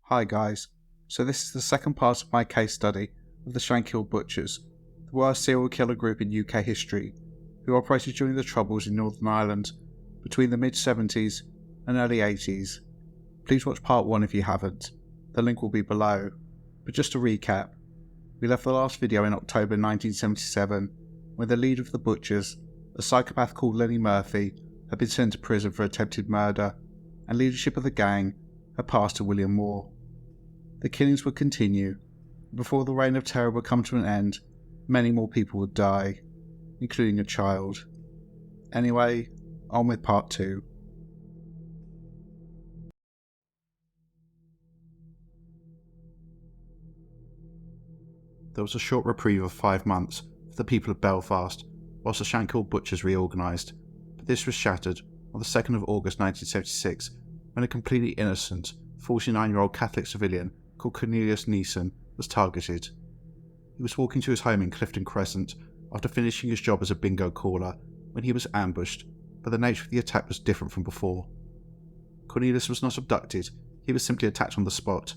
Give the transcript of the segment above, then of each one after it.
Hi guys, so this is the second part of my case study of the Shankill Butchers, the worst serial killer group in UK history, who operated during the Troubles in Northern Ireland between the mid-70s and early 80s. Please watch part 1 if you haven't, the link will be below. But just to recap, we left the last video in October 1977 when the leader of the Butchers, a psychopath called Lenny Murphy, had been sent to prison for attempted murder, and leadership of the gang had passed to William Moore. The killings would continue. Before the reign of terror would come to an end, many more people would die, including a child. Anyway, on with part 2. There was a short reprieve of 5 months for the people of Belfast whilst the Shankill Butchers reorganised, but this was shattered on the 2nd of August 1976 when a completely innocent 49-year-old Catholic civilian called Cornelius Neeson was targeted. He was walking to his home in Clifton Crescent after finishing his job as a bingo caller when he was ambushed, but the nature of the attack was different from before. Cornelius was not abducted, he was simply attacked on the spot.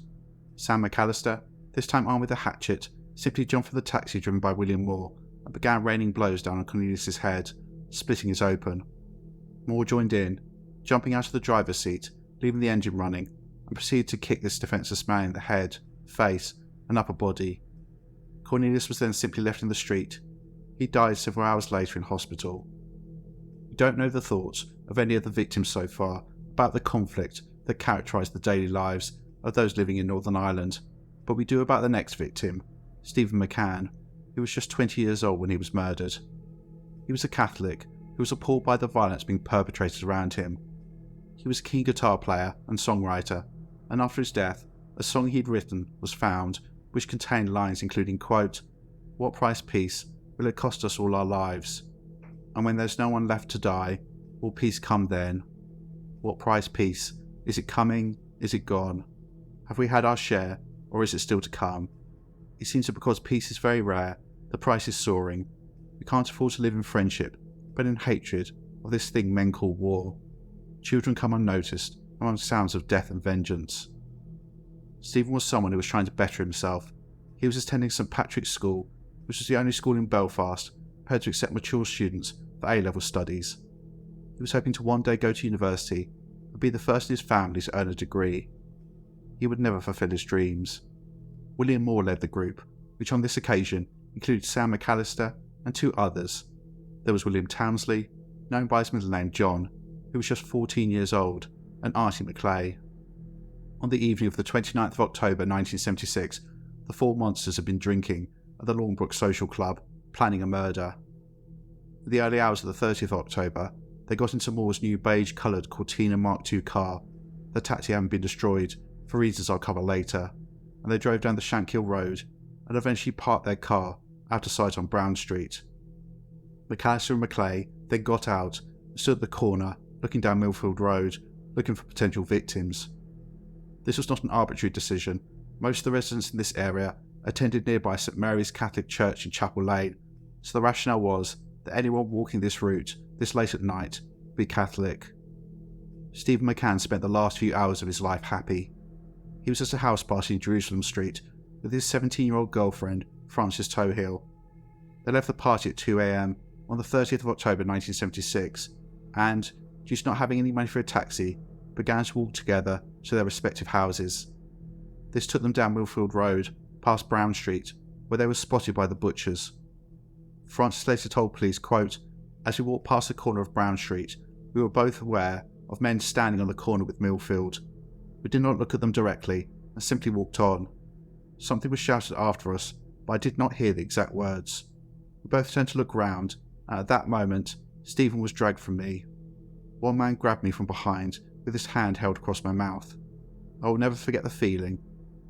Sam McAllister, this time armed with a hatchet, simply jumped from the taxi driven by William Moore and began raining blows down on Cornelius's head, splitting it open. Moore joined in, jumping out of the driver's seat, leaving the engine running, and proceeded to kick this defenceless man in the head, face, and upper body. Cornelius was then simply left in the street. He died several hours later in hospital. We don't know the thoughts of any of the victims so far about the conflict that characterised the daily lives of those living in Northern Ireland, but we do about the next victim, Stephen McCann, who was just 20 years old when he was murdered. He was a Catholic who was appalled by the violence being perpetrated around him. He was a keen guitar player and songwriter, and after his death, a song he'd written was found which contained lines including, quote, "What price peace will it cost us all our lives? And when there's no one left to die, will peace come then? What price peace? Is it coming? Is it gone? Have we had our share, or is it still to come? It seems that because peace is very rare, the price is soaring. We can't afford to live in friendship, but in hatred of this thing men call war. Children come unnoticed among sounds of death and vengeance." Stephen was someone who was trying to better himself. He was attending St Patrick's School, which was the only school in Belfast prepared to accept mature students for A-level studies. He was hoping to one day go to university and be the first in his family to earn a degree. He would never fulfil his dreams. William Moore led the group, which on this occasion included Sam McAllister and 2 others. There was William Townsley, known by his middle name John, who was just 14 years old, and Artie McClay. On the evening of the 29th of October 1976, the 4 monsters had been drinking at the Lornbrook Social Club, planning a murder. In the early hours of the 30th of October, they got into Moore's new beige-coloured Cortina Mark II car. The taxi hadn't been destroyed, for reasons I'll cover later, and they drove down the Shankhill Road and eventually parked their car out of sight on Brown Street. McAllister and McClay then got out and stood at the corner, looking down Millfield Road, looking for potential victims. This was not an arbitrary decision. Most of the residents in this area attended nearby St Mary's Catholic Church in Chapel Lane, so the rationale was that anyone walking this route this late at night would be Catholic. Stephen McCann spent the last few hours of his life happy. He was at a house party in Jerusalem Street with his 17-year-old girlfriend, Frances Tohill. They left the party at 2 a.m. on the 30th of October 1976 and, due to not having any money for a taxi, began to walk together to their respective houses. This took them down Millfield Road, past Brown Street, where they were spotted by the Butchers. Francis later told police, quote, "As we walked past the corner of Brown Street, we were both aware of men standing on the corner with Millfield. We did not look at them directly and simply walked on. Something was shouted after us, but I did not hear the exact words. We both turned to look round, and at that moment, Stephen was dragged from me. One man grabbed me from behind with his hand held across my mouth. I will never forget the feeling.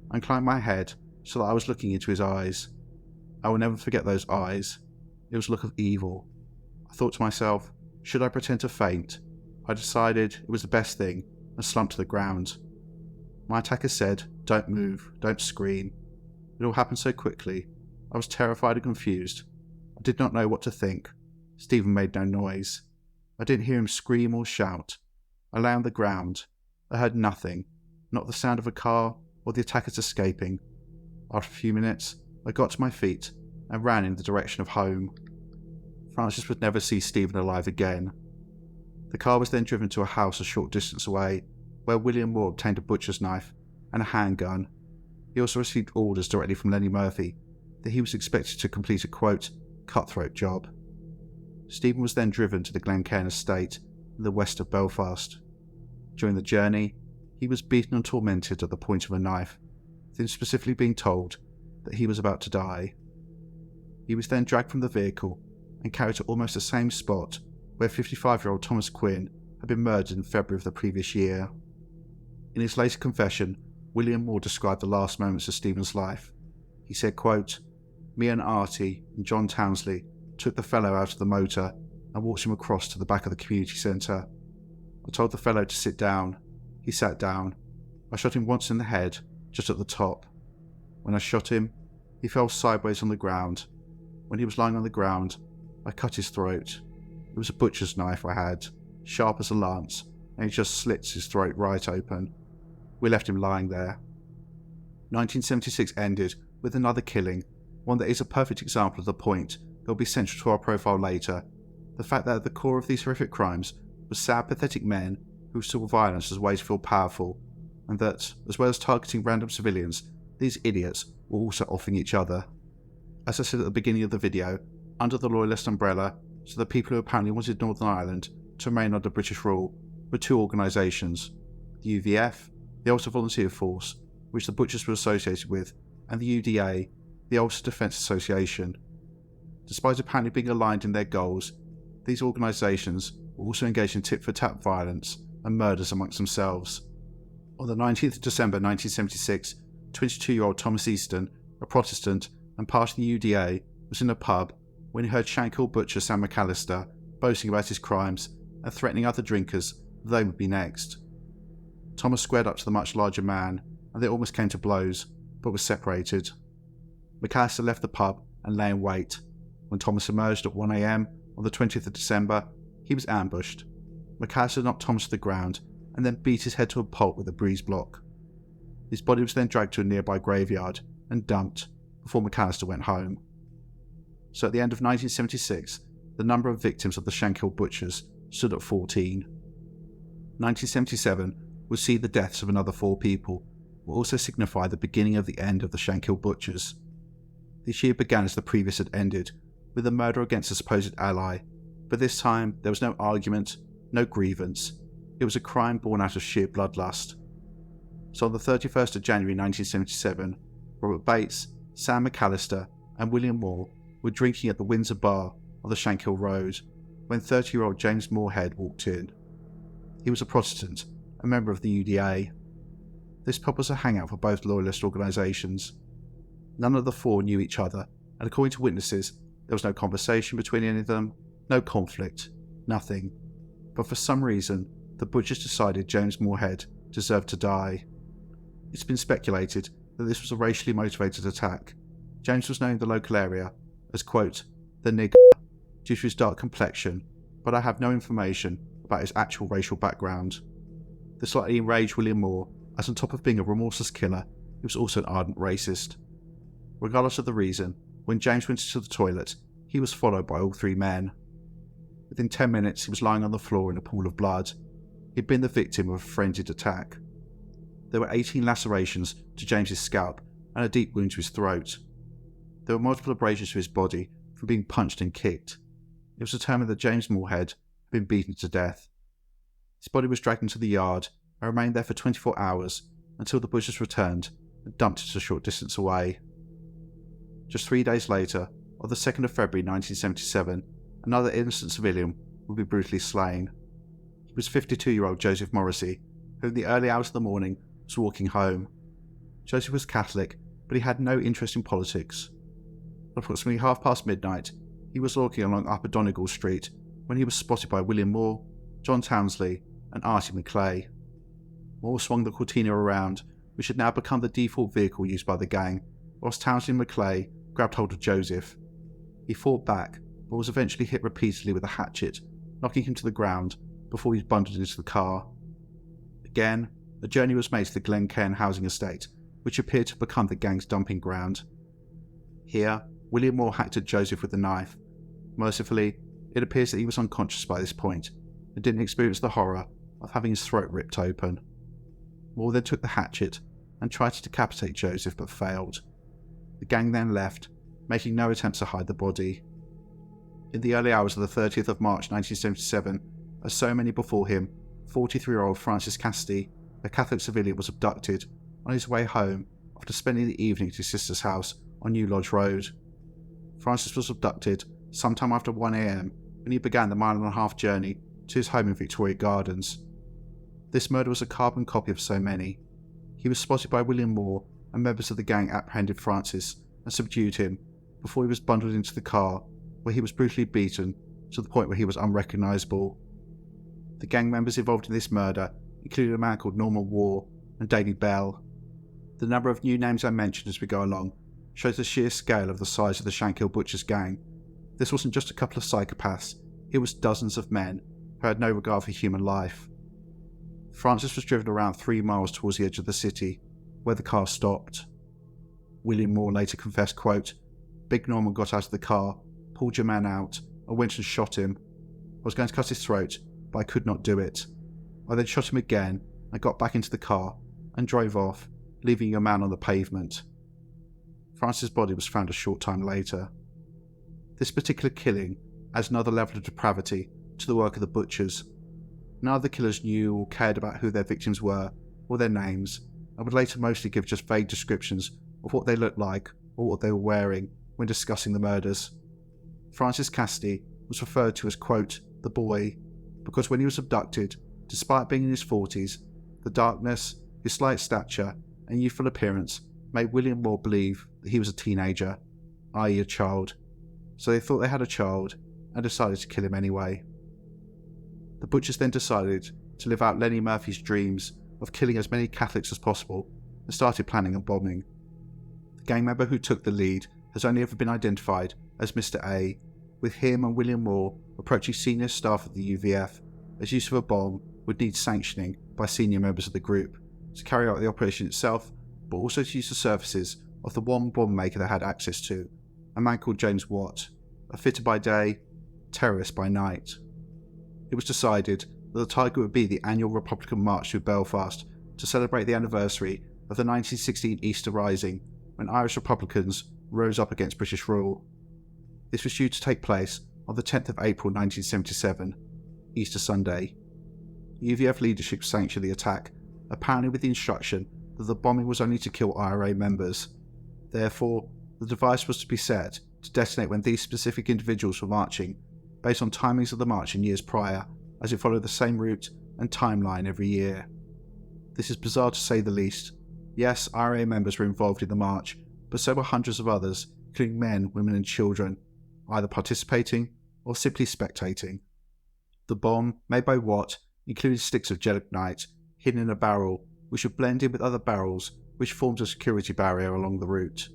I inclined my head so that I was looking into his eyes. I will never forget those eyes. It was a look of evil. I thought to myself, should I pretend to faint? I decided it was the best thing and slumped to the ground. My attacker said, 'Don't move, don't scream.' It all happened so quickly. I was terrified and confused. I did not know what to think. Stephen made no noise. I didn't hear him scream or shout. I lay on the ground. I heard nothing, not the sound of a car or the attackers escaping. After a few minutes, I got to my feet and ran in the direction of home. Francis would never see Stephen alive again. The car was then driven to a house a short distance away, where William Moore obtained a butcher's knife and a handgun. He also received orders directly from Lenny Murphy that he was expected to complete a, quote, cutthroat job. Stephen was then driven to the Glencairn estate in the west of Belfast. During the journey, he was beaten and tormented at the point of a knife, then specifically being told that he was about to die. He was then dragged from the vehicle and carried to almost the same spot where 55-year-old Thomas Quinn had been murdered in February of the previous year. In his later confession, William Moore described the last moments of Stephen's life. He said, quote, "Me and Artie and John Townsley took the fellow out of the motor and walked him across to the back of the community centre. I told the fellow to sit down. He sat down. I shot him once in the head, just at the top. When I shot him, he fell sideways on the ground. When he was lying on the ground, I cut his throat. It was a butcher's knife I had, sharp as a lance, and it just slits his throat right open. We left him lying there." 1976 ended with another killing, one that is a perfect example of the point that will be central to our profile later, the fact that at the core of these horrific crimes were sad, pathetic men who saw violence as ways to feel powerful, and that, as well as targeting random civilians, these idiots were also offing each other. As I said at the beginning of the video, under the Loyalist umbrella, so the people who apparently wanted Northern Ireland to remain under British rule, were two organisations: the UVF, the Ulster Volunteer Force, which the Butchers were associated with, and the UDA, the Ulster Defence Association. Despite apparently being aligned in their goals, these organisations were also engaged in tit-for-tat violence and murders amongst themselves. On the 19th of December 1976, 22-year-old Thomas Easton, a Protestant and part of the UDA, was in a pub when he heard Shankill Butcher Sam McAllister boasting about his crimes and threatening other drinkers that they would be next. Thomas squared up to the much larger man, and they almost came to blows, but were separated. McAllister left the pub and lay in wait. When Thomas emerged at 1 a.m. on the 20th of December, he was ambushed. McAllister knocked Thomas to the ground and then beat his head to a pulp with a breeze block. His body was then dragged to a nearby graveyard and dumped before McAllister went home. So at the end of 1976, the number of victims of the Shankill Butchers stood at 14. 1977 would see the deaths of another 4 people, will also signify the beginning of the end of the Shankill Butchers. This year began as the previous had ended, with a murder against a supposed ally, but this time there was no argument, no grievance. It was a crime born out of sheer bloodlust. So on the 31st of January 1977, Robert Bates, Sam McAllister and William Moore were drinking at the Windsor Bar on the Shankhill Road when 30-year-old James Moorehead walked in. He was a Protestant, a member of the UDA. This pub was a hangout for both loyalist organisations. None of the 4 knew each other, and according to witnesses, there was no conversation between any of them, no conflict, nothing. But for some reason, the Butchers decided James Moorehead deserved to die. It's been speculated that this was a racially motivated attack. James was known in the local area as, quote, the nigger, due to his dark complexion, but I have no information about his actual racial background. This slightly enraged William Moore, as on top of being a remorseless killer, he was also an ardent racist. Regardless of the reason, when James went to the toilet, he was followed by all 3 men. Within 10 minutes, he was lying on the floor in a pool of blood. He'd been the victim of a frenzied attack. There were 18 lacerations to James's scalp and a deep wound to his throat. There were multiple abrasions to his body from being punched and kicked. It was determined that James Moorehead had been beaten to death. His body was dragged into the yard and remained there for 24 hours until the Butchers returned and dumped it a short distance away. Just 3 days later, on the 2nd of February 1977, another innocent civilian would be brutally slain. He was 52-year-old Joseph Morrissey, who in the early hours of the morning was walking home. Joseph was Catholic, but he had no interest in politics. At approximately midnight, he was walking along Upper Doneghan Street when he was spotted by William Moore, John Townsley and Artie McClay. Moore swung the Cortina around, which had now become the default vehicle used by the gang, whilst Townsley and McClay grabbed hold of Joseph. He fought back, but was eventually hit repeatedly with a hatchet, knocking him to the ground before he was bundled into the car. Again, a journey was made to the Glencairn housing estate, which appeared to become the gang's dumping ground. Here, William Moore hacked at Joseph with a knife. Mercifully, it appears that he was unconscious by this point and didn't experience the horror of having his throat ripped open. Moore then took the hatchet and tried to decapitate Joseph but failed. The gang then left, making no attempts to hide the body. In the early hours of the 30th of March 1977, as so many before him, 43-year-old Francis Cassidy, a Catholic civilian, was abducted on his way home after spending the evening at his sister's house on New Lodge Road. Francis was abducted sometime after 1 a.m. when he began the mile-and-a-half journey to his home in Victoria Gardens. This murder was a carbon copy of so many. He was spotted by William Moore, and members of the gang apprehended Francis and subdued him before he was bundled into the car, where he was brutally beaten to the point where he was unrecognisable. The gang members involved in this murder included a man called Norman Waugh and Davy Bell. The number of new names I mentioned as we go along shows the sheer scale of the size of the Shankill Butchers gang. This wasn't just a couple of psychopaths, it was dozens of men who had no regard for human life. Francis was driven around 3 miles towards the edge of the city, where the car stopped. William Moore later confessed, quote, "Big Norman got out of the car, pulled your man out, and went and shot him. I was going to cut his throat, but I could not do it. I then shot him again and got back into the car and drove off, leaving your man on the pavement." Francis' body was found a short time later. This particular killing adds another level of depravity to the work of the Butchers. None of the killers knew or cared about who their victims were or their names, and would later mostly give just vague descriptions of what they looked like or what they were wearing when discussing the murders. Francis Cassidy was referred to as, quote, "the boy," because when he was abducted, despite being in his 40s, the darkness, his slight stature, and youthful appearance made William Moore believe that he was a teenager, i.e. a child, so they thought they had a child and decided to kill him anyway. The Butchers then decided to live out Lenny Murphy's dreams of killing as many Catholics as possible and started planning a bombing. The gang member who took the lead has only ever been identified as Mr. A, with him and William Moore approaching senior staff of the UVF, as use of a bomb would need sanctioning by senior members of the group to carry out the operation itself, but also to use the services of the one bomb maker they had access to, a man called James Watt, a fitter by day, terrorist by night. It was decided that the target would be the annual Republican March through Belfast to celebrate the anniversary of the 1916 Easter Rising, when Irish Republicans rose up against British rule. This was due to take place on the 10th of April 1977, Easter Sunday. UVF leadership sanctioned the attack, apparently with the instruction that the bombing was only to kill IRA members. Therefore, the device was to be set to detonate when these specific individuals were marching, based on timings of the march in years prior, as it followed the same route and timeline every year. This is bizarre to say the least. Yes, IRA members were involved in the march, but so were hundreds of others, including men, women and children, either participating or simply spectating. The bomb, made by Watt, included sticks of gelignite hidden in a barrel, which would blend in with other barrels, which formed a security barrier along the route.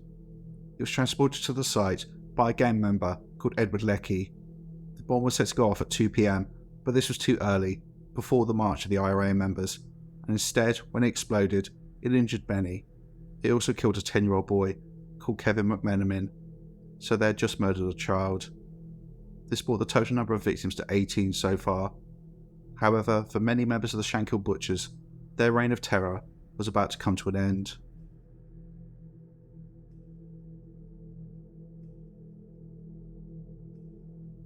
It was transported to the site by a gang member called Edward Leckie. The bomb was set to go off at 2 p.m, but this was too early, before the march of the IRA members, and instead, when it exploded, it injured many. It also killed a 10-year-old boy called Kevin McMenamin, so they had just murdered a child. This brought the total number of victims to 18 so far. However, for many members of the Shankill Butchers, their reign of terror was about to come to an end.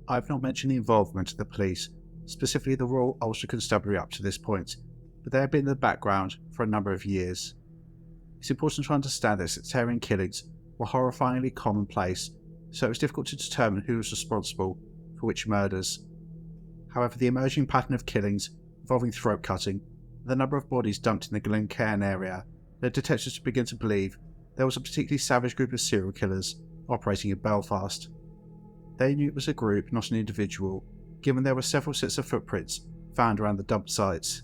I have not mentioned the involvement of the police, specifically the Royal Ulster Constabulary up to this point, but they have been in the background for a number of years. It's important to understand that sectarian killings were horrifyingly commonplace, so it was difficult to determine who was responsible for which murders. However, the emerging pattern of killings involving throat cutting and the number of bodies dumped in the Glencairn area led detectives to begin to believe there was a particularly savage group of serial killers operating in Belfast. They knew it was a group, not an individual, given there were several sets of footprints found around the dump sites.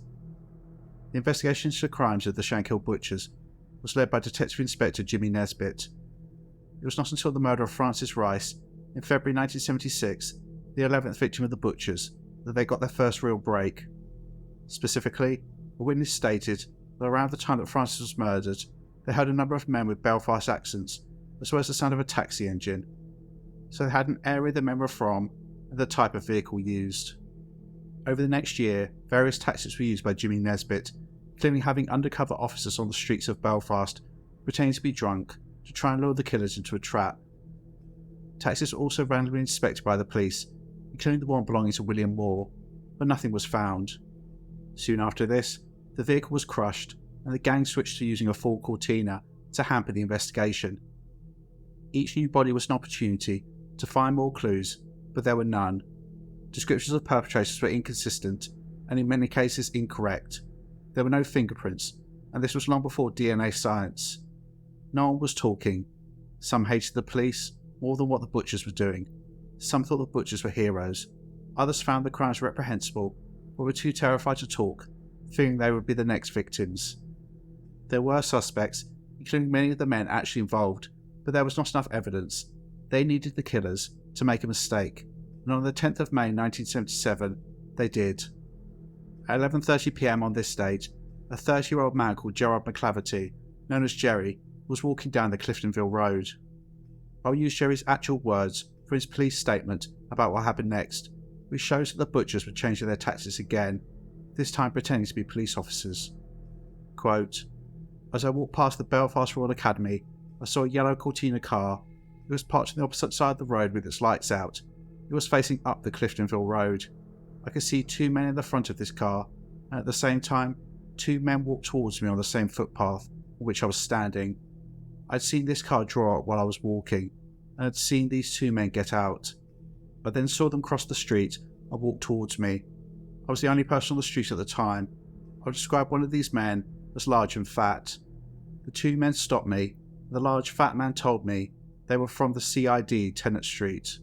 The investigation into the crimes of the Shankill Butchers was led by Detective Inspector Jimmy Nesbitt. It was not until the murder of Francis Rice in February 1976, the 11th victim of the Butchers, that they got their first real break. Specifically, a witness stated that around the time that Francis was murdered, They heard a number of men with Belfast accents, as well as the sound of a taxi engine, so they had an area the men were from and the type of vehicle used. Over the next year, various tactics were used by Jimmy Nesbitt, including having undercover officers on the streets of Belfast pretending to be drunk to try and lure the killers into a trap. Taxis were also randomly inspected by the police, including the one belonging to William Moore, but nothing was found. Soon after this, the vehicle was crushed and the gang switched to using a full Cortina to hamper the investigation. Each new body was an opportunity to find more clues, but there were none. Descriptions of perpetrators were inconsistent and in many cases incorrect. There were no fingerprints, and this was long before DNA science. No one was talking. Some hated the police more than what the Butchers were doing. Some thought the Butchers were heroes. Others found the crimes reprehensible, but were too terrified to talk, fearing they would be the next victims. There were suspects, including many of the men actually involved, but there was not enough evidence. They needed the killers to make a mistake, and on the 10th of May 1977, they did. At 11:30 p.m. on this date, a 30-year-old man called Gerard McClaverty, known as Jerry, was walking down the Cliftonville Road. I'll use Jerry's actual words for his police statement about what happened next, which shows that the Butchers were changing their tactics again, this time pretending to be police officers. Quote, "As I walked past the Belfast Royal Academy, I saw a yellow Cortina car. It was parked on the opposite side of the road with its lights out. It was facing up the Cliftonville Road. I could see two men in the front of this car, and at the same time, two men walked towards me on the same footpath on which I was standing. I'd seen this car draw up while I was walking, and had seen these two men get out. I then saw them cross the street and walk towards me. I was the only person on the street at the time. I would describe one of these men as large and fat. The two men stopped me, and the large fat man told me they were from the CID, Tennant Street.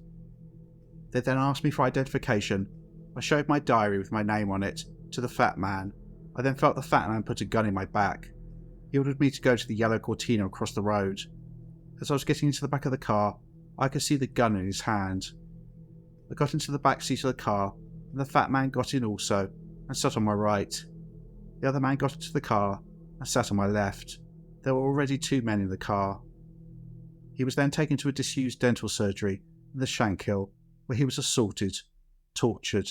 They then asked me for identification. I showed my diary with my name on it to the fat man. I then felt the fat man put a gun in my back. He ordered me to go to the yellow Cortina across the road. As I was getting into the back of the car, I could see the gun in his hand. I got into the back seat of the car, and the fat man got in also, and sat on my right. The other man got into the car, and sat on my left. There were already two men in the car. He was then taken to a disused dental surgery in the Shankhill, where he was assaulted, tortured,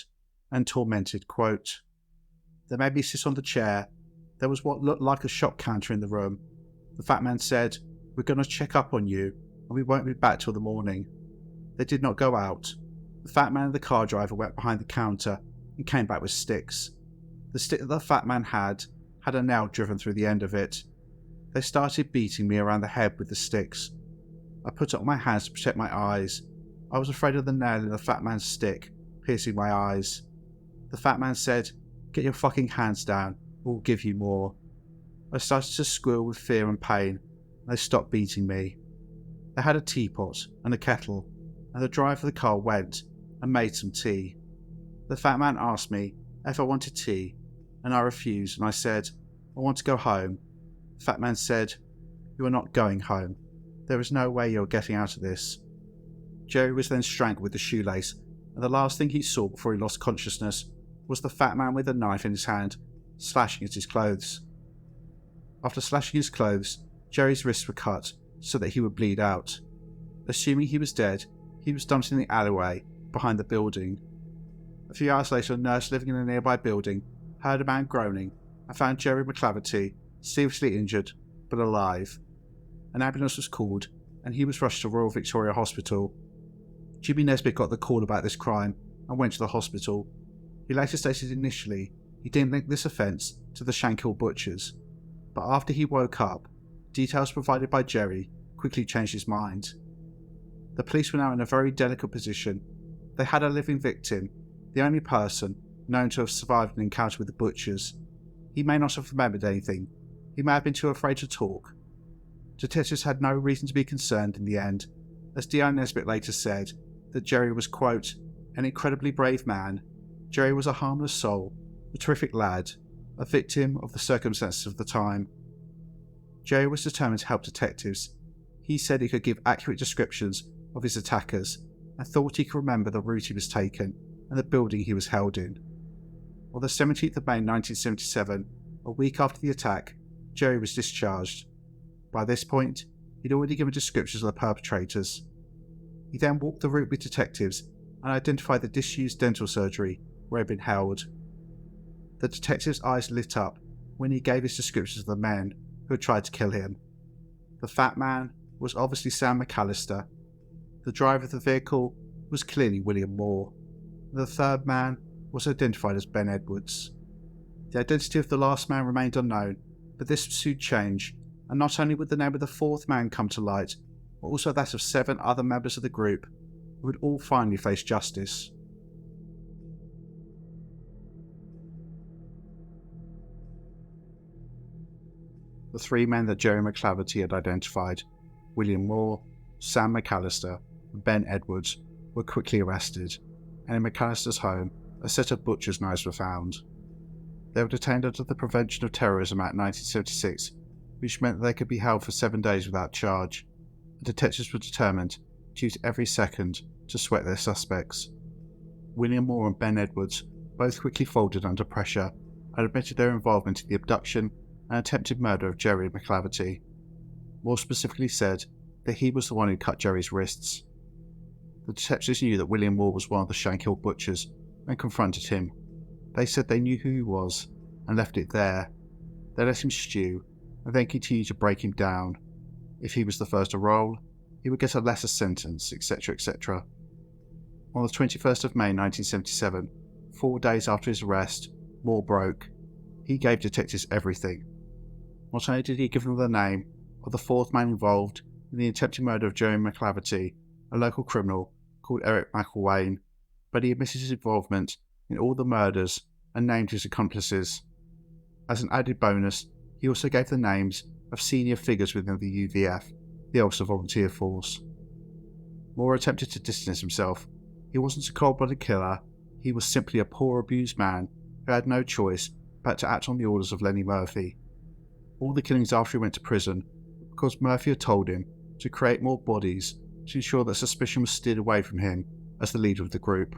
and tormented. Quote, "They made me sit on the chair. There was what looked like a shop counter in the room. The fat man said, 'We're going to check up on you, and we won't be back till the morning.' They did not go out. The fat man and the car driver went behind the counter and came back with sticks. The stick that the fat man had a nail driven through the end of it. They started beating me around the head with the sticks. I put it on my hands to protect my eyes. I was afraid of the nail in the fat man's stick, piercing my eyes. The fat man said, 'Get your fucking hands down, or we'll give you more.' I started to squeal with fear and pain, and they stopped beating me. They had a teapot and a kettle, and the driver of the car went and made some tea. The fat man asked me if I wanted tea, and I refused, and I said, 'I want to go home.' The fat man said, 'You are not going home. There is no way you are getting out of this.' Jerry was then strangled with a shoelace, and the last thing he saw before he lost consciousness was the fat man with a knife in his hand, slashing at his clothes. After slashing his clothes, Jerry's wrists were cut so that he would bleed out. Assuming he was dead, he was dumped in the alleyway behind the building. A few hours later, a nurse living in a nearby building heard a man groaning and found Jerry McClaverty seriously injured but alive. An ambulance was called and he was rushed to Royal Victoria Hospital. Jimmy Nesbitt got the call about this crime and went to the hospital. He later stated initially he didn't link this offence to the Shankill Butchers, but after he woke up, details provided by Jerry quickly changed his mind. The police were now in a very delicate position. They had a living victim, the only person known to have survived an encounter with the Butchers. He may not have remembered anything. He may have been too afraid to talk. Detectives had no reason to be concerned in the end, as D.I. Nesbitt later said that Jerry was, quote, "an incredibly brave man. Jerry was a harmless soul, a terrific lad, a victim of the circumstances of the time." Jerry was determined to help detectives. He said he could give accurate descriptions of his attackers and thought he could remember the route he was taken and the building he was held in. On the 17th of May 1977, a week after the attack, Jerry was discharged. By this point, he'd already given descriptions of the perpetrators. He then walked the route with detectives and identified the disused dental surgery where he'd been held. The detective's eyes lit up when he gave his descriptions of the men who had tried to kill him. The fat man was obviously Sam McAllister. The driver of the vehicle was clearly William Moore. The third man was identified as Ben Edwards. The identity of the last man remained unknown, but this would soon change, and not only would the name of the fourth man come to light, but also that of 7 other members of the group who would all finally face justice. The 3 men that Jerry McClaverty had identified, William Moore, Sam McAllister, and Ben Edwards, were quickly arrested, and in McAllister's home, a set of butcher's knives were found. They were detained under the Prevention of Terrorism Act 1976, which meant that they could be held for 7 days without charge. The detectives were determined to use every second to sweat their suspects. William Moore and Ben Edwards both quickly folded under pressure and admitted their involvement in the abduction and attempted murder of Jerry McClaverty. Moore specifically said that he was the one who cut Jerry's wrists. The detectives knew that William Moore was one of the Shankill Butchers and confronted him. They said they knew who he was and left it there. They let him stew and then continued to break him down. If he was the first to roll, he would get a lesser sentence, etc., etc. On the 21st of May 1977, 4 days after his arrest, Moore broke. He gave detectives everything. Not only did he give them the name of the 4th man involved in the attempted murder of Jerry McClaverty, a local criminal called Eric McElwain, but he admitted his involvement in all the murders and named his accomplices. As an added bonus, he also gave the names of senior figures within the UVF, the Ulster Volunteer Force. Moore attempted to distance himself. He wasn't a cold-blooded killer, he was simply a poor abused man who had no choice but to act on the orders of Lenny Murphy. All the killings after he went to prison were because Murphy had told him to create more bodies to ensure that suspicion was steered away from him as the leader of the group.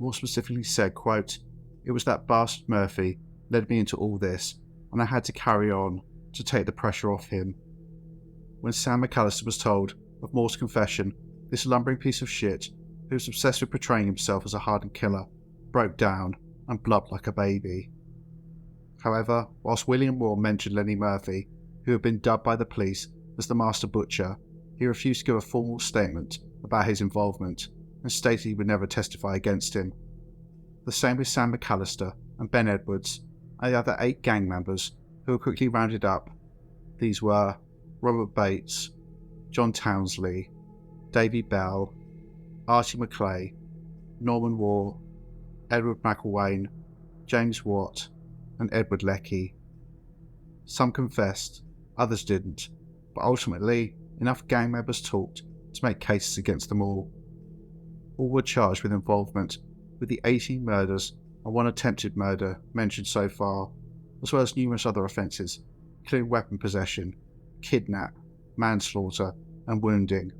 Moore specifically said, quote, "It was that bastard Murphy led me into all this, and I had to carry on to take the pressure off him." When Sam McAllister was told of Moore's confession, this lumbering piece of shit, who was obsessed with portraying himself as a hardened killer, broke down and blubbed like a baby. However, whilst William Moore mentioned Lenny Murphy, who had been dubbed by the police as the Master Butcher, he refused to give a formal statement about his involvement and stated he would never testify against him. The same with Sam McAllister and Ben Edwards and the other 8 gang members who were quickly rounded up. These were Robert Bates, John Townsley, Davy Bell, Archie McClay, Norman Waugh, Edward McElwain, James Watt, and Edward Leckie. Some confessed, others didn't, but ultimately enough gang members talked to make cases against them all. All were charged with involvement with the 18 murders and 1 attempted murder mentioned so far, as well as numerous other offences, including weapon possession, kidnap, manslaughter, and wounding.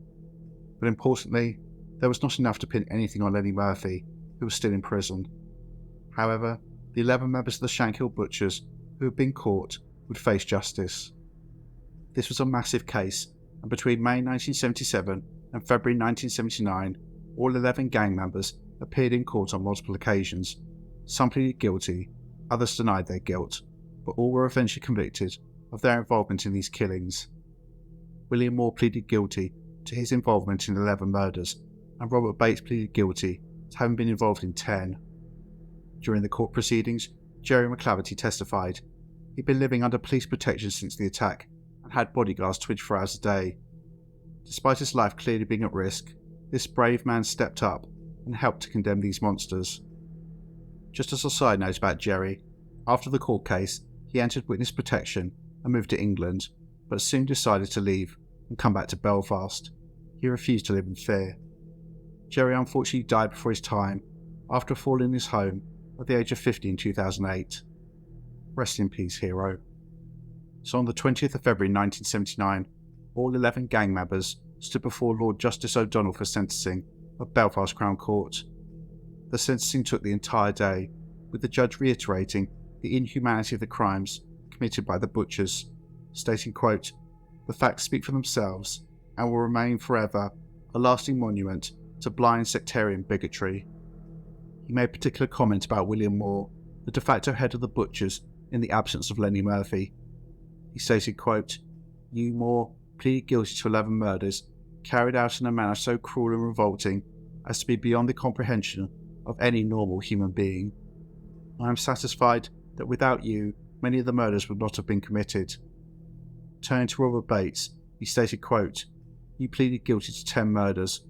But importantly, there was not enough to pin anything on Lenny Murphy, who was still in prison. However, the 11 members of the Shankill Butchers who had been caught would face justice. This was a massive case, and between May 1977 and February 1979, all 11 gang members appeared in court on multiple occasions. Some pleaded guilty, others denied their guilt, but all were eventually convicted of their involvement in these killings. William Moore pleaded guilty to his involvement in 11 murders, and Robert Bates pleaded guilty to having been involved in 10. During the court proceedings, Jerry McClaverty testified. He'd been living under police protection since the attack and had bodyguards 24 hours a day. Despite his life clearly being at risk, this brave man stepped up and helped to condemn these monsters. Just as a side note about Jerry, after the court case, he entered witness protection and moved to England, but soon decided to leave and come back to Belfast. He refused to live in fear. Jerry unfortunately died before his time, after falling in his home at the age of 50 in 2008. Rest in peace, hero. So on the 20th of February 1979, all 11 gang members stood before Lord Justice O'Donnell for sentencing at Belfast Crown Court. The sentencing took the entire day, with the judge reiterating the inhumanity of the crimes committed by the Butchers, stating, quote, the facts speak for themselves and will remain forever a lasting monument to blind sectarian bigotry. He made particular comment about William Moore, the de facto head of the Butchers in the absence of Lenny Murphy. He stated, quote, "You, Moore, pleaded guilty to 11 murders, carried out in a manner so cruel and revolting as to be beyond the comprehension of any normal human being. I am satisfied that without you, many of the murders would not have been committed." Turning to Robert Bates, he stated, quote, "You pleaded guilty to 10 murders.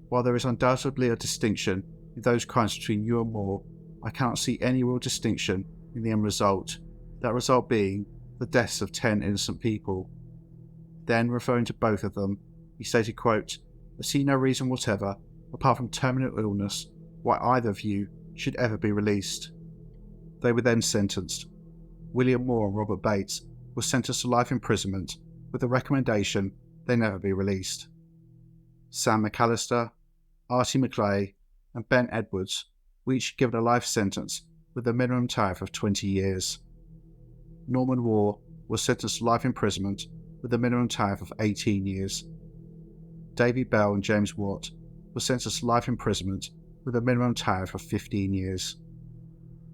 While there is undoubtedly a distinction in those crimes between you and Moore, I cannot see any real distinction in the end result, that result being the deaths of 10 innocent people." Then, referring to both of them, he stated, quote, "I see no reason whatever, apart from terminal illness, why either of you should ever be released." They were then sentenced. William Moore and Robert Bates were sentenced to life imprisonment with the recommendation they never be released. Sam McAllister, Artie McClay, and Ben Edwards were each given a life sentence with a minimum tariff of 20 years. Norman Waugh was sentenced to life imprisonment with a minimum tariff of 18 years. Davy Bell and James Watt were sentenced to life imprisonment with a minimum tariff of 15 years.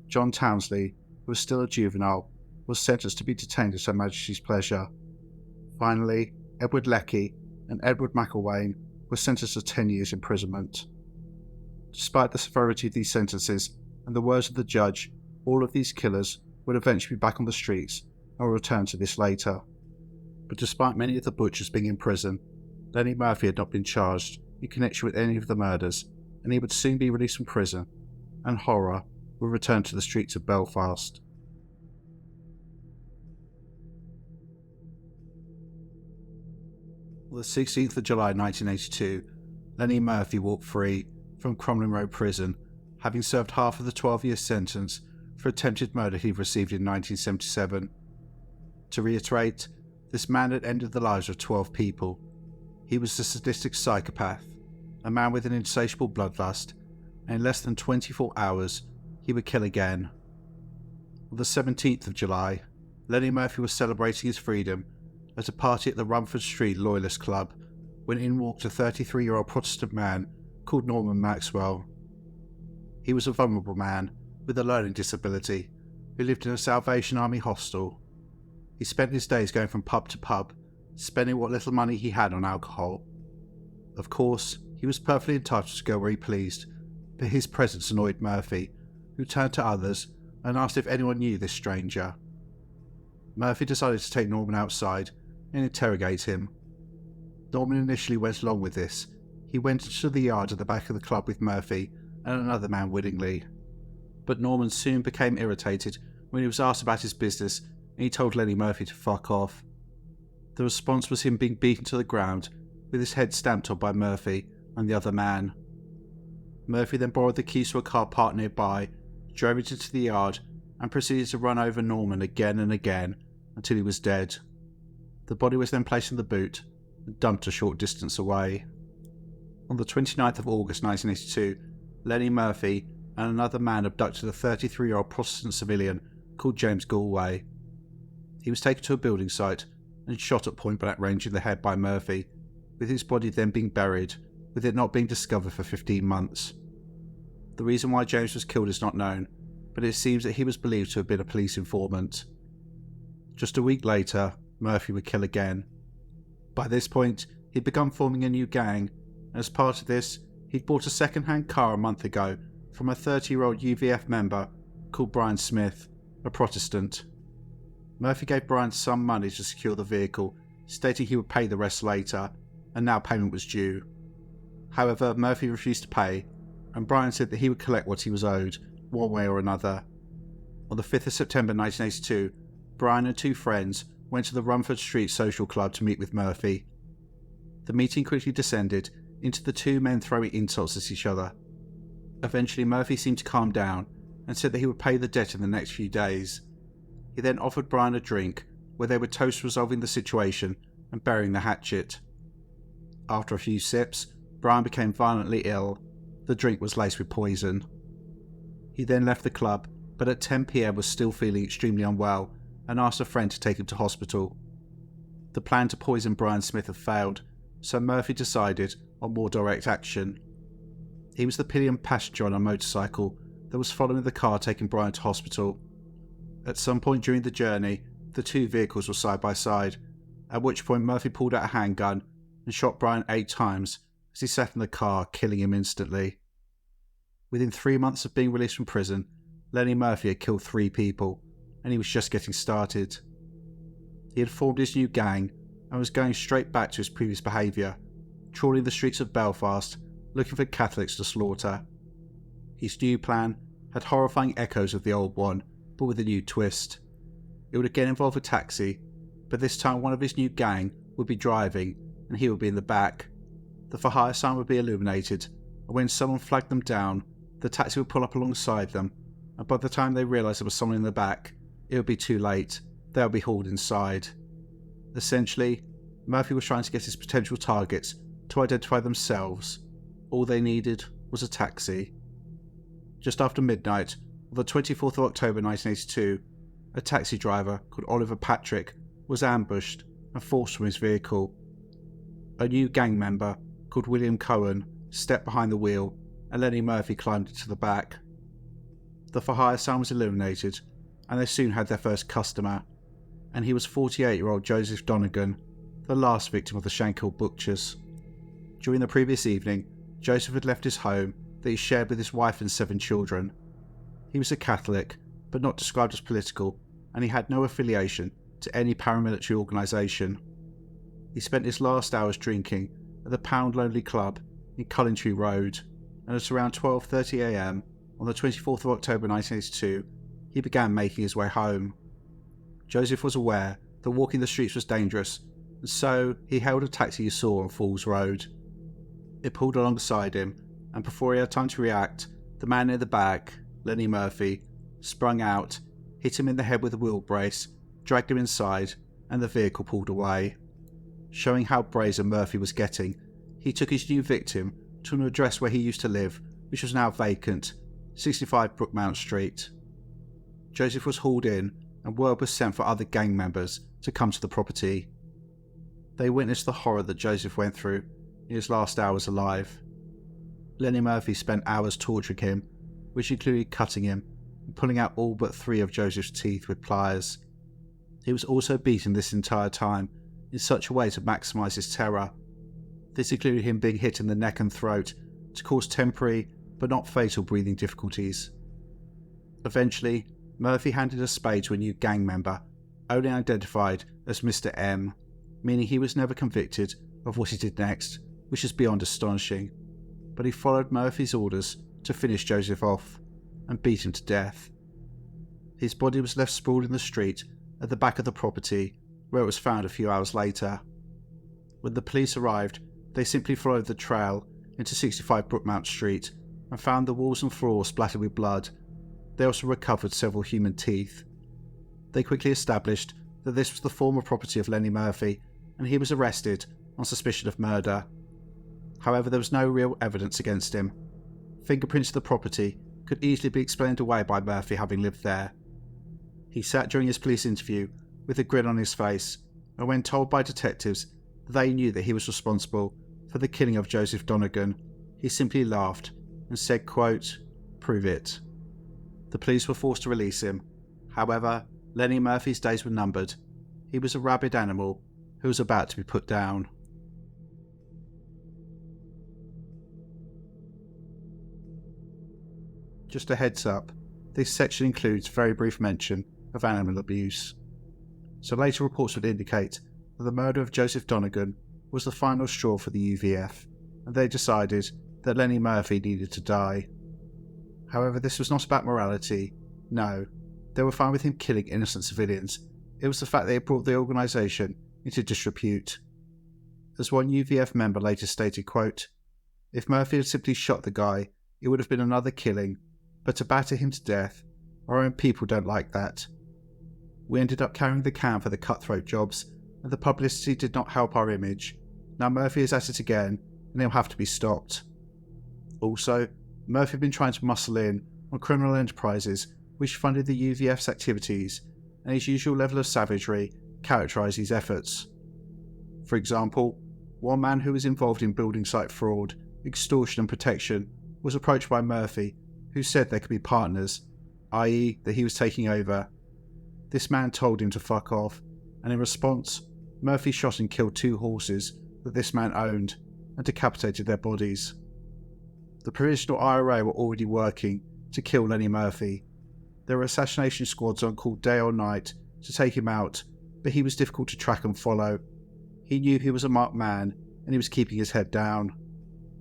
John Townsley, who was still a juvenile, was sentenced to be detained at Her Majesty's pleasure. Finally, Edward Leckie and Edward McElwain were sentenced to 10 years imprisonment. Despite the severity of these sentences and the words of the judge, all of these killers would eventually be back on the streets, and will return to this later. But despite many of the butchers being in prison, Lenny Murphy had not been charged in connection with any of the murders, and he would soon be released from prison, and horror would return to the streets of Belfast. On the 16th of July 1982, Lenny Murphy walked free from Cromlin Road Prison, having served half of the 12-year sentence for attempted murder he received in 1977. To reiterate, this man had ended the lives of 12 people. He was a sadistic psychopath, a man with an insatiable bloodlust, and in less than 24 hours, he would kill again. On the 17th of July, Lenny Murphy was celebrating his freedom at a party at the Rumford Street Loyalist Club when in walked a 33-year-old Protestant man called Norman Maxwell. He was a vulnerable man with a learning disability who lived in a Salvation Army hostel. He spent his days going from pub to pub, spending what little money he had on alcohol. Of course, he was perfectly entitled to go where he pleased, but his presence annoyed Murphy, who turned to others and asked if anyone knew this stranger. Murphy decided to take Norman outside and interrogate him. Norman initially went along with this. He went into the yard at the back of the club with Murphy and another man willingly. But Norman soon became irritated when he was asked about his business, and he told Lenny Murphy to fuck off. The response was him being beaten to the ground, with his head stamped on by Murphy and the other man. Murphy then borrowed the keys to a car parked nearby, drove it into the yard, and proceeded to run over Norman again and again until he was dead. The body was then placed in the boot and dumped a short distance away. On the 29th of August 1982, Lenny Murphy and another man abducted a 33-year-old Protestant civilian called James Galway. He was taken to a building site and shot at point-blank range in the head by Murphy, with his body then being buried, with it not being discovered for 15 months. The reason why James was killed is not known, but it seems that he was believed to have been a police informant. Just a week later, Murphy would kill again. By this point, he'd begun forming a new gang, and as part of this, he'd bought a second-hand car a month ago from a 30-year-old UVF member called Brian Smyth, a Protestant. Murphy gave Brian some money to secure the vehicle, stating he would pay the rest later, and now payment was due. However, Murphy refused to pay, and Brian said that he would collect what he was owed, one way or another. On the 5th of September 1982, Brian and two friends went to the Rumford Street Social Club to meet with Murphy. The meeting quickly descended into the two men throwing insults at each other. Eventually, Murphy seemed to calm down and said that he would pay the debt in the next few days. He then offered Brian a drink, where they would toast resolving the situation and burying the hatchet. After a few sips, Brian became violently ill. The drink was laced with poison. He then left the club, but at 10 p.m. was still feeling extremely unwell and asked a friend to take him to hospital. The plan to poison Brian Smyth had failed, so Murphy decided on more direct action. He was the pillion passenger on a motorcycle that was following the car taking Brian to hospital. At some point during the journey, the two vehicles were side by side, at which point Murphy pulled out a handgun and shot Brian 8 times as he sat in the car, killing him instantly. Within 3 months of being released from prison, Lenny Murphy had killed 3 people, and he was just getting started. He had formed his new gang and was going straight back to his previous behaviour, trawling the streets of Belfast looking for Catholics to slaughter. His new plan had horrifying echoes of the old one, but with a new twist. It would again involve a taxi, but this time one of his new gang would be driving and he would be in the back. The for hire sign would be illuminated, and when someone flagged them down, the taxi would pull up alongside them, and by the time they realised there was someone in the back, it would be too late. They would be hauled inside. Essentially, Murphy was trying to get his potential targets to identify themselves. All they needed was a taxi. Just after midnight, on the 24th of October 1982, a taxi driver called Oliver Patrick was ambushed and forced from his vehicle. A new gang member called William Cohen stepped behind the wheel and Lenny Murphy climbed into the back. The for hire sign was illuminated and they soon had their first customer, and he was 48-year-old Joseph Doneghan, the last victim of the Shankill Butchers. During the previous evening, Joseph had left his home that he shared with his wife and 7 children. He was a Catholic, but not described as political, and he had no affiliation to any paramilitary organisation. He spent his last hours drinking at the Pound Lonely Club in Cullingtree Road, and at around 12:30 a.m. on the 24th of October 1982, he began making his way home. Joseph was aware that walking the streets was dangerous, and so he hailed a taxi he saw on Falls Road. It pulled alongside him, and before he had time to react, the man in the back, Lenny Murphy, sprung out, hit him in the head with a wheel brace, dragged him inside, and the vehicle pulled away. Showing how brazen Murphy was getting, he took his new victim to an address where he used to live, which was now vacant, 65 Brookmount Street. Joseph was hauled in, and word was sent for other gang members to come to the property. They witnessed the horror that Joseph went through in his last hours alive. Lenny Murphy spent hours torturing him, which included cutting him and pulling out all but 3 of Joseph's teeth with pliers. He was also beaten this entire time in such a way to maximise his terror. This included him being hit in the neck and throat to cause temporary but not fatal breathing difficulties. Eventually, Murphy handed a spade to a new gang member, only identified as Mr. M, meaning he was never convicted of what he did next, which is beyond astonishing. But he followed Murphy's orders to finish Joseph off and beat him to death. His body was left sprawled in the street at the back of the property, where it was found a few hours later. When the police arrived, they simply followed the trail into 65 Brookmount Street and found the walls and floor splattered with blood. They also recovered several human teeth. They quickly established that this was the former property of Lenny Murphy, and he was arrested on suspicion of murder. However, there was no real evidence against him. Fingerprints of the property could easily be explained away by Murphy having lived there. He sat during his police interview with a grin on his face, and when told by detectives that they knew that he was responsible for the killing of Joseph Doneghan, he simply laughed and said, quote, "Prove it." The police were forced to release him. However, Lenny Murphy's days were numbered. He was a rabid animal who was about to be put down. Just a heads up, this section includes very brief mention of animal abuse. So later reports would indicate that the murder of Joseph Doneghan was the final straw for the UVF, and they decided that Lenny Murphy needed to die. However, this was not about morality. No, they were fine with him killing innocent civilians. It was the fact that it brought the organisation into disrepute. As one UVF member later stated, quote, "If Murphy had simply shot the guy, it would have been another killing, but to batter him to death, our own people don't like that. We ended up carrying the can for the cutthroat jobs, and the publicity did not help our image. Now Murphy is at it again, and he'll have to be stopped." Also, Murphy had been trying to muscle in on criminal enterprises which funded the UVF's activities, and his usual level of savagery characterised these efforts. For example, one man who was involved in building site fraud, extortion and protection was approached by Murphy, who said they could be partners, i.e. that he was taking over. This man told him to fuck off, and in response, Murphy shot and killed 2 horses that this man owned and decapitated their bodies. The Provisional IRA were already working to kill Lenny Murphy. There were assassination squads on call day or night to take him out, but he was difficult to track and follow. He knew he was a marked man and he was keeping his head down.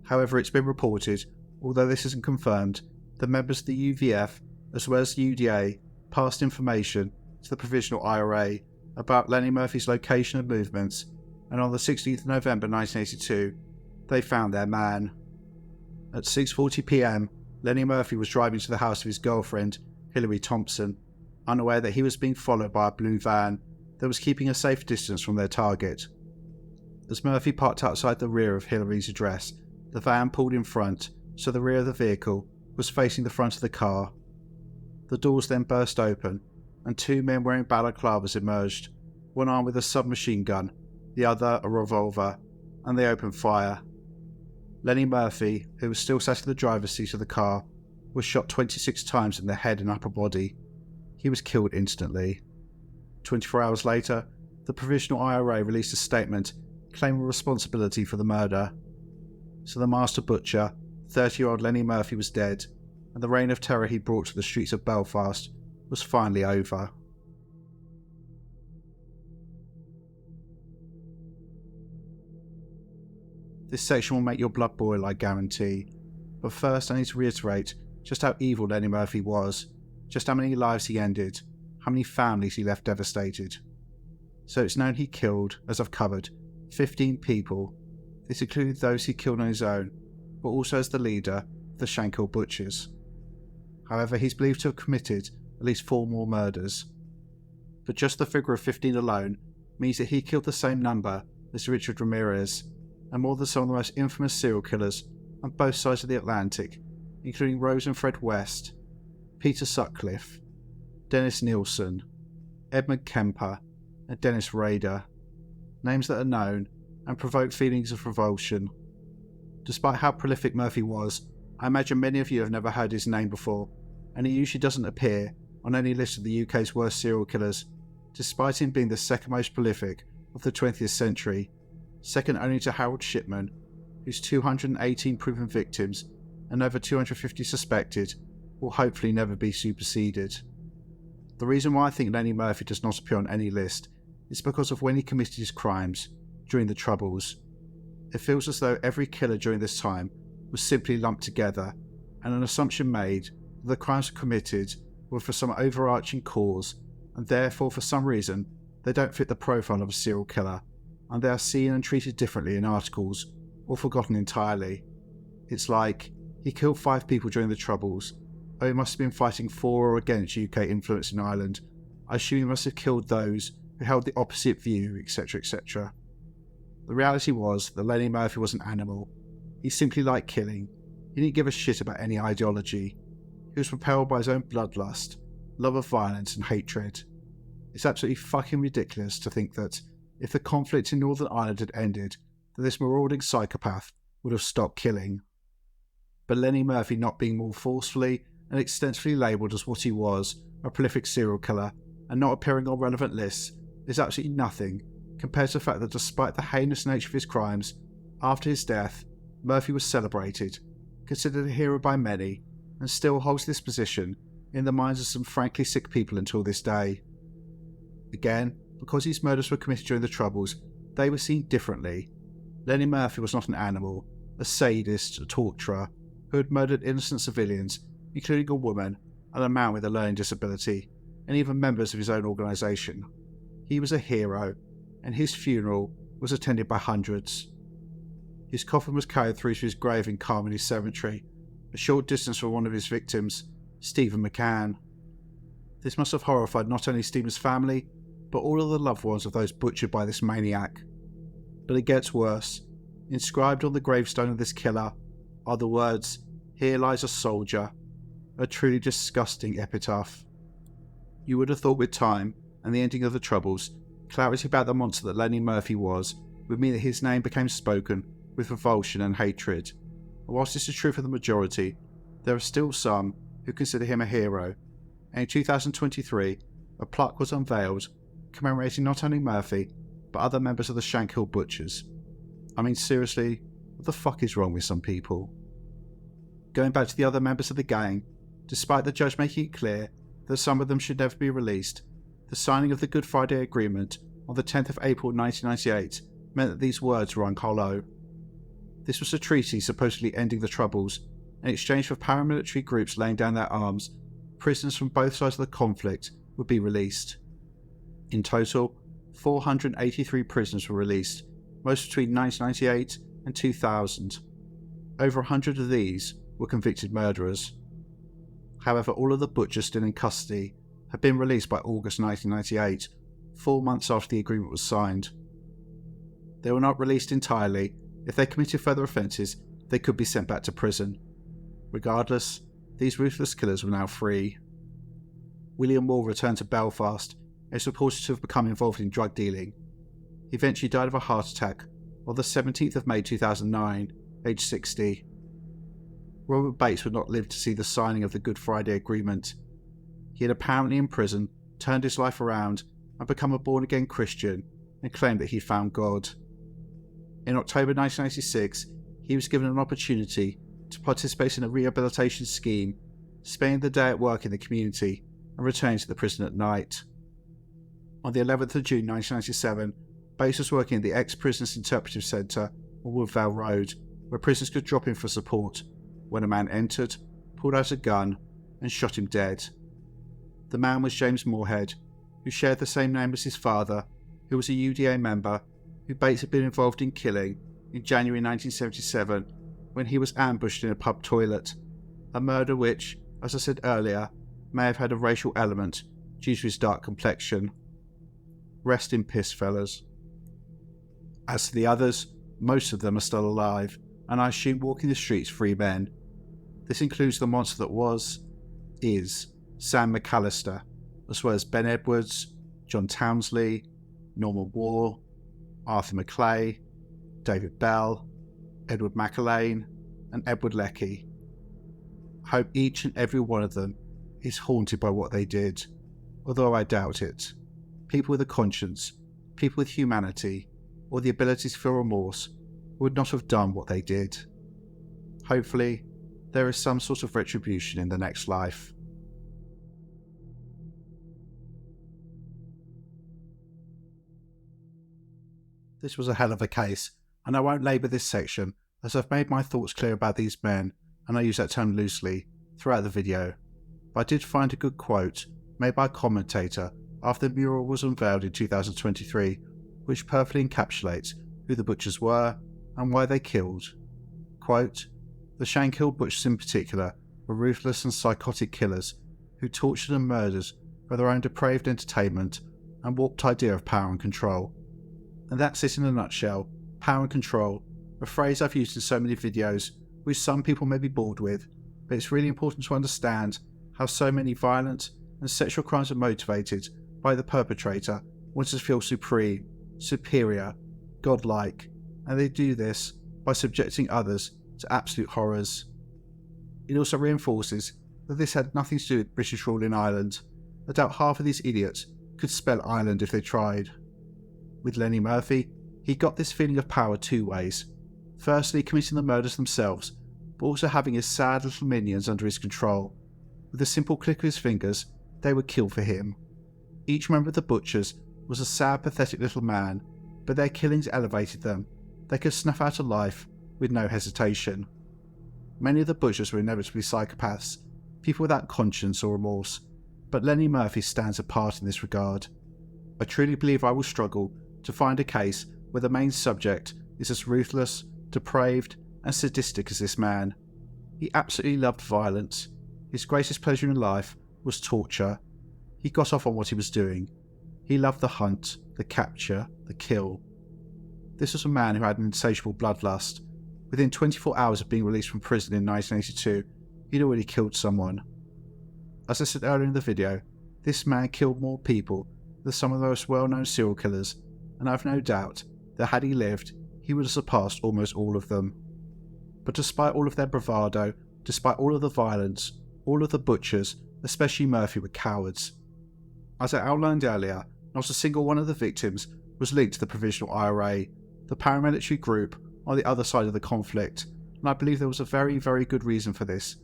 However, it's been reported, although this isn't confirmed, that members of the UVF as well as the UDA passed information to the Provisional IRA about Lenny Murphy's location and movements, and on the 16th of November 1982, they found their man. At 6:40 p.m, Lenny Murphy was driving to the house of his girlfriend, Hilary Thompson, unaware that he was being followed by a blue van that was keeping a safe distance from their target. As Murphy parked outside the rear of Hilary's address, the van pulled in front, so the rear of the vehicle was facing the front of the car. The doors then burst open, and 2 men wearing balaclavas emerged, one armed with a submachine gun, the other a revolver, and they opened fire. Lenny Murphy, who was still sat in the driver's seat of the car, was shot 26 times in the head and upper body. He was killed instantly. 24 hours later, the Provisional IRA released a statement claiming responsibility for the murder. So the master butcher, 30-year-old Lenny Murphy, was dead, and the reign of terror he brought to the streets of Belfast was finally over. This section will make your blood boil, I guarantee. But first I need to reiterate just how evil Lenny Murphy was, just how many lives he ended, how many families he left devastated. So it's known he killed, as I've covered, 15 people. This included those he killed on his own, but also as the leader of the Shankill Butchers. However, he's believed to have committed at least 4 more murders. But just the figure of 15 alone means that he killed the same number as Richard Ramirez, and more than some of the most infamous serial killers on both sides of the Atlantic, including Rose and Fred West, Peter Sutcliffe, Dennis Neeson, Edmund Kemper, and Dennis Rader, names that are known and provoke feelings of revulsion. Despite how prolific Murphy was, I imagine many of you have never heard his name before, and he usually doesn't appear on any list of the UK's worst serial killers, despite him being the second most prolific of the 20th century, second only to Harold Shipman, whose 218 proven victims and over 250 suspected will hopefully never be superseded. The reason why I think Lenny Murphy does not appear on any list is because of when he committed his crimes during the Troubles. It feels as though every killer during this time was simply lumped together, and an assumption made that the crimes committed were for some overarching cause, and therefore for some reason they don't fit the profile of a serial killer, and they are seen and treated differently in articles, or forgotten entirely. It's like, he killed 5 people during the Troubles. Oh, he must have been fighting for or against UK influence in Ireland. I assume he must have killed those who held the opposite view, etc, etc. The reality was that Lenny Murphy was an animal. He simply liked killing. He didn't give a shit about any ideology. He was propelled by his own bloodlust, love of violence and hatred. It's absolutely fucking ridiculous to think that, if the conflict in Northern Ireland had ended, that this marauding psychopath would have stopped killing. But Lenny Murphy not being more forcefully and extensively labelled as what he was, a prolific serial killer, and not appearing on relevant lists, is absolutely nothing compared to the fact that despite the heinous nature of his crimes, after his death, Murphy was celebrated, considered a hero by many, and still holds this position in the minds of some frankly sick people until this day. Again, because these murders were committed during the Troubles, they were seen differently. Lenny Murphy was not an animal, a sadist, a torturer, who had murdered innocent civilians, including a woman and a man with a learning disability, and even members of his own organisation. He was a hero, and his funeral was attended by hundreds. His coffin was carried through to his grave in Carmody Cemetery, a short distance from one of his victims, Stephen McCann. This must have horrified not only Stephen's family, but all of the loved ones of those butchered by this maniac. But it gets worse. Inscribed on the gravestone of this killer are the words, "Here lies a soldier," a truly disgusting epitaph. You would have thought with time, and the ending of the Troubles, clarity about the monster that Lenny Murphy was would mean that his name became spoken with revulsion and hatred. And whilst this is true for the majority, there are still some who consider him a hero, and in 2023, a plaque was unveiled commemorating not only Murphy, but other members of the Shankill Butchers. I mean, seriously, what the fuck is wrong with some people? Going back to the other members of the gang, despite the judge making it clear that some of them should never be released, the signing of the Good Friday Agreement on the 10th of April 1998 meant that these words rung hollow. This was a treaty supposedly ending the Troubles. In exchange for paramilitary groups laying down their arms, prisoners from both sides of the conflict would be released. In total, 483 prisoners were released, most between 1998 and 2000. Over 100 of these were convicted murderers. However, all of the butchers still in custody had been released by August 1998, 4 months after the agreement was signed. They were not released entirely. If they committed further offences, they could be sent back to prison. Regardless, these ruthless killers were now free. William Moore returned to Belfast and is reported to have become involved in drug dealing. He eventually died of a heart attack on the 17th of May 2009, aged 60. Robert Bates would not live to see the signing of the Good Friday Agreement. He had apparently in prison turned his life around and become a born-again Christian and claimed that he found God. In October 1986, he was given an opportunity to participate in a rehabilitation scheme, spending the day at work in the community and returning to the prison at night. On the 11th of June 1997, Bates was working at the Ex-Prisoners Interpretive Centre on Woodvale Road, where prisoners could drop in for support, when a man entered, pulled out a gun, and shot him dead. The man was James Moorehead, who shared the same name as his father, who was a UDA member, who Bates had been involved in killing in January 1977 when he was ambushed in a pub toilet, a murder which, as I said earlier, may have had a racial element due to his dark complexion. Rest in piss, fellas. As to the others, most of them are still alive, and I assume walking the streets free men. This includes the monster that is, Sam McAllister, as well as Ben Edwards, John Townsley, Norman Wall, Arthur McClay, David Bell, Edward McAlane, and Edward Leckie. I hope each and every one of them is haunted by what they did, although I doubt it. People with a conscience, people with humanity, or the ability to feel remorse would not have done what they did. Hopefully, there is some sort of retribution in the next life. This was a hell of a case, and I won't labour this section as I've made my thoughts clear about these men, and I use that term loosely, throughout the video. But I did find a good quote made by a commentator after the mural was unveiled in 2023, which perfectly encapsulates who the butchers were and why they killed. Quote, "The Shankill Butchers in particular were ruthless and psychotic killers who tortured and murdered for their own depraved entertainment and warped idea of power and control." And that's it in a nutshell. Power and control, a phrase I've used in so many videos, which some people may be bored with, but it's really important to understand how so many violent and sexual crimes are motivated by the perpetrator wanting to feel supreme, superior, godlike, and they do this by subjecting others to absolute horrors. It also reinforces that this had nothing to do with British rule in Ireland. I doubt half of these idiots could spell Ireland if they tried. With Lenny Murphy, he got this feeling of power two ways. Firstly, committing the murders themselves, but also having his sad little minions under his control. With a simple click of his fingers, they would kill for him. Each member of the Butchers was a sad, pathetic little man, but their killings elevated them. They could snuff out a life with no hesitation. Many of the Butchers were inevitably psychopaths, people without conscience or remorse, but Lenny Murphy stands apart in this regard. I truly believe I will struggle to find a case where the main subject is as ruthless, depraved, and sadistic as this man. He absolutely loved violence. His greatest pleasure in life was torture. He got off on what he was doing. He loved the hunt, the capture, the kill. This was a man who had an insatiable bloodlust. Within 24 hours of being released from prison in 1982, he'd already killed someone. As I said earlier in the video, this man killed more people than some of the most well-known serial killers, and I have no doubt that had he lived, he would have surpassed almost all of them. But despite all of their bravado, despite all of the violence, all of the butchers, especially Murphy, were cowards. As I outlined earlier, not a single one of the victims was linked to the Provisional IRA, the paramilitary group on the other side of the conflict, and I believe there was a very, very good reason for this.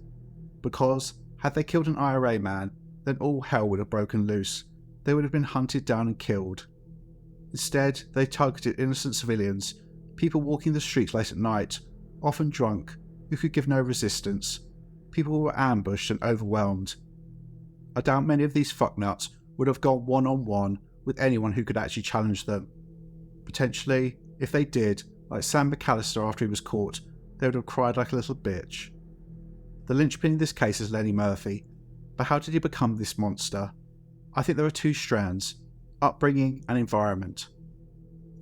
Because, had they killed an IRA man, then all hell would have broken loose. They would have been hunted down and killed. Instead, they targeted innocent civilians, people walking the streets late at night, often drunk, who could give no resistance, people who were ambushed and overwhelmed. I doubt many of these fucknuts would have gone one-on-one with anyone who could actually challenge them. Potentially, if they did, like Sam McAllister after he was caught, they would have cried like a little bitch. The linchpin in this case is Lenny Murphy, but how did he become this monster? I think there are two strands: upbringing and environment.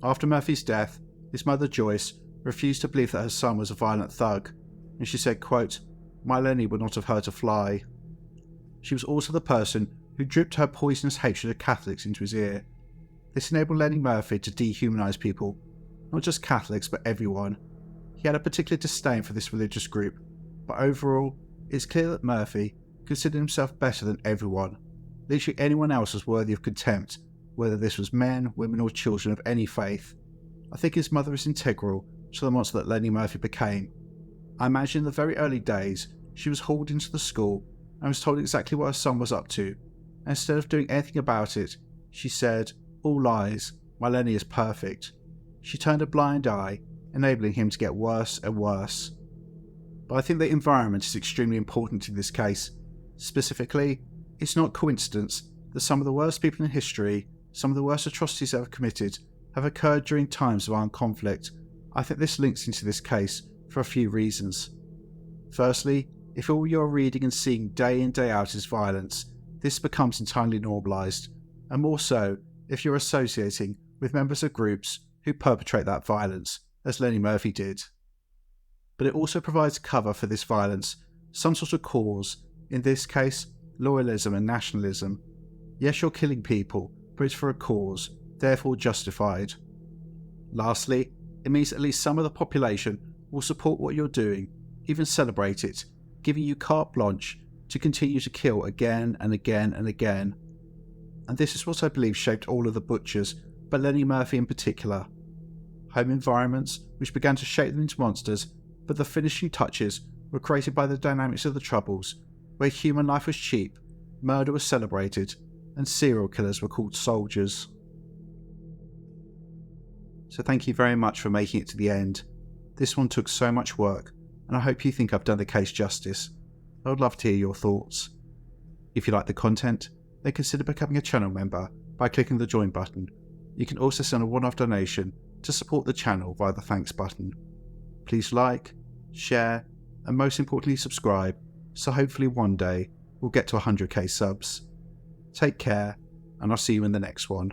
After Murphy's death, his mother Joyce refused to believe that her son was a violent thug, and she said, quote, "My Lenny would not have hurt a fly." She was also the person who dripped her poisonous hatred of Catholics into his ear. This enabled Lenny Murphy to dehumanise people, not just Catholics but everyone. He had a particular disdain for this religious group, but overall, it's clear that Murphy considered himself better than everyone. Literally anyone else was worthy of contempt, whether this was men, women or children of any faith. I think his mother is integral to the monster that Lenny Murphy became. I imagine in the very early days, she was hauled into the school and was told exactly what her son was up to, and instead of doing anything about it, she said, "All lies, my Lenny is perfect." She turned a blind eye, enabling him to get worse and worse. But I think the environment is extremely important in this case. Specifically, it's not coincidence that some of the worst people in history, some of the worst atrocities ever committed, have occurred during times of armed conflict. I think this links into this case for a few reasons. Firstly, if all you're reading and seeing day in day out is violence, this becomes entirely normalised, and more so if you're associating with members of groups who perpetrate that violence, as Lenny Murphy did. But it also provides cover for this violence, some sort of cause, in this case, loyalism and nationalism. Yes, you're killing people, but it's for a cause, therefore justified. Lastly, it means at least some of the population will support what you're doing, even celebrate it, giving you carte blanche to continue to kill again and again and again. And this is what I believe shaped all of the butchers, but Lenny Murphy in particular. Home environments which began to shape them into monsters, but the finishing touches were created by the dynamics of the Troubles, where human life was cheap, murder was celebrated, and serial killers were called soldiers. So thank you very much for making it to the end. This one took so much work, and I hope you think I've done the case justice. I would love to hear your thoughts. If you like the content, then consider becoming a channel member by clicking the join button. You can also send a one-off donation to support the channel via the thanks button. Please like, share, and most importantly subscribe, so hopefully one day we'll get to 100k subs. Take care, and I'll see you in the next one.